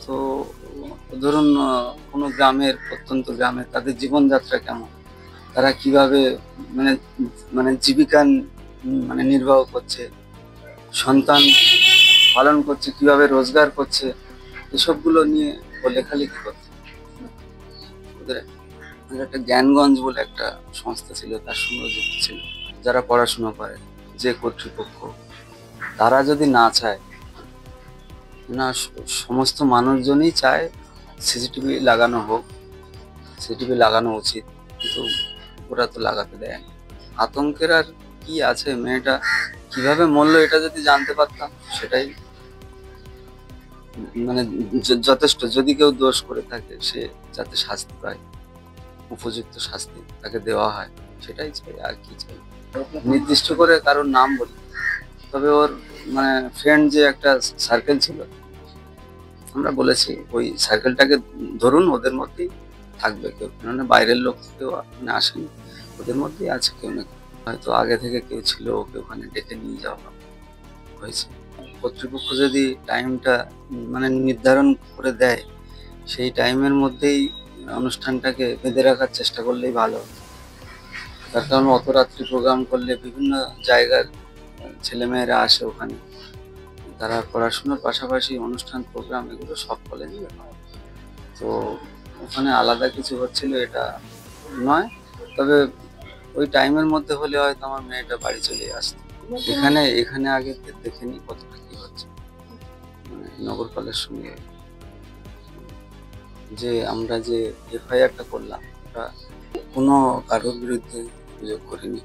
তো ধরুন কোনো গ্রামের, প্রত্যন্ত গ্রামে তাদের জীবনযাত্রা কেমন, তারা কিভাবে মানে মানে জীবিকা মানে নির্বাহ করছে, সন্তান পালন করছে, কিভাবে রোজগার করছে, এসবগুলো নিয়ে ও লেখালেখি করছে। ওদের ওদের একটা জ্ঞানগঞ্জ বলে একটা সংস্থা ছিল, তার সঙ্গে যুক্ত ছিল। যারা পড়াশোনা করে, যে কর্তৃপক্ষ, তারা যদি না চায়, না সমস্ত মানুষজনই চায় সিসিটিভি লাগানো হোক, সিসিটিভি লাগানো উচিত, কিন্তু ওরা তো লাগাতে দেয় না। আতঙ্কের আর কি আছে, মেয়েটা কিভাবে মরলো এটা যদি জানতে পারতাম, সেটাই মানে যথেষ্ট। যদি কেউ দোষ করে থাকে, সে যাতে শাস্তি পায়, উপযুক্ত শাস্তি তাকে দেওয়া হয়, সেটাই চাই, আর কি চাই। নির্দিষ্ট করে কারোর নাম বলি, তবে ওর মানে ফ্রেন্ড যে একটা সার্কেল ছিল, আমরা বলেছি ওই সার্কেলটাকে ধরুন, ওদের মধ্যেই থাকবে কেউ, মানে বাইরের লোক কেউ মানে আসেনি, ওদের মধ্যেই আছে কেউ না কেউ। হয়তো আগে থেকে কেউ ছিল, ওকে ওখানে ডেকে নিয়ে যাওয়া হয়েছে। কর্তৃপক্ষ যদি টাইমটা মানে নির্ধারণ করে দেয়, সেই টাইমের মধ্যেই অনুষ্ঠানটাকে বেঁধে রাখার চেষ্টা করলেই ভালো। তার কারণ অত রাত্রি প্রোগ্রাম করলে বিভিন্ন জায়গার ছেলেমেয়েরা আসে ওখানে, তারা পড়াশোনার পাশাপাশি অনুষ্ঠান প্রোগ্রাম এগুলো সব কলেজে হয়। তো ওখানে আলাদা কিছু হচ্ছিল এটা নয়, তবে ওই টাইমের মধ্যে হলে হয়তো আমার মেয়েটা বাড়ি চলে আসতো। এখানে আগে দেখে নি কতটা কি হচ্ছে, মানে নগরপালের সঙ্গে যে আমরা যে এফআইআরটা করলাম, ওটা কোনো কারোর বিরুদ্ধে অভিযোগ করিনি।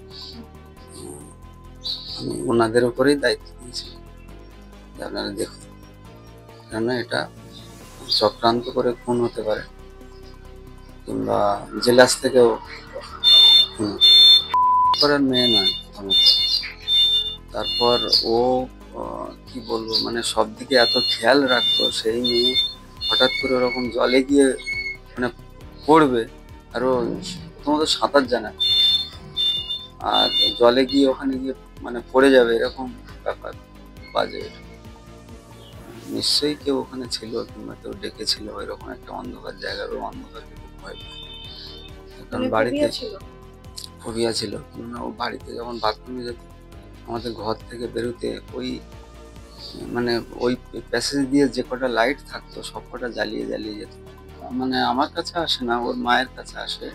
আমি ওনাদের উপরেই দায়িত্ব দিয়েছি, আপনারা দেখুন, কেননা এটা চক্রান্ত করে খুন হতে পারে, কিংবা জেলাস থেকেও করার মেয়ে নয়। তারপর ও কি বলবো, মানে সব দিকে এত খেয়াল রাখতো, সেই মেয়ে হঠাৎ করে ওরকম জলে গিয়ে মানে পড়বে, আর ও তোমাদের সাঁতার জানা, আর জলে গিয়ে ওখানে গিয়ে মানে পড়ে যাবে, এরকম ব্যাপার বাজে। নিশ্চয়ই কেউ ওখানে ছিল, কিংবা কেউ ডেকেছিল, এরকম একটা অন্ধকার জায়গার, অন্ধকারকে খুব ভয় পায়। কারণ বাড়িতে ফোবিয়া ছিল, কিংবা ও বাড়িতে যখন বাথরুমে যেত, আমাদের ঘর থেকে বেরোতে ওই মানে ওই প্যাসেজ দিয়ে যে কটা লাইট থাকতো সব কটা জ্বালিয়ে জ্বালিয়ে যেত। মানে আমার কাছে আসে না, ওর মায়ের কাছে আসে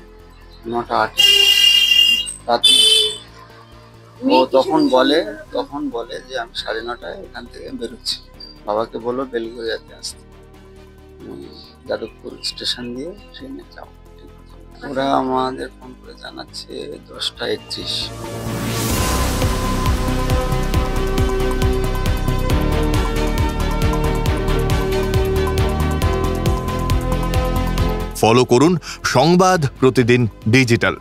9টা-8 রাতে। ও তখন বলে যে আমি 9:30টায় এখান থেকে বেরোচ্ছি, বাবাকে বলো বেলঘরিয়াতে আসতে, যাদবপুর স্টেশন দিয়ে ট্রেনে যাও। ঠিক আছে, ওরা আমাদের ফোন করে জানাচ্ছে 10টা 31। ফলো করুন সংবাদ প্রতিদিন ডিজিটাল।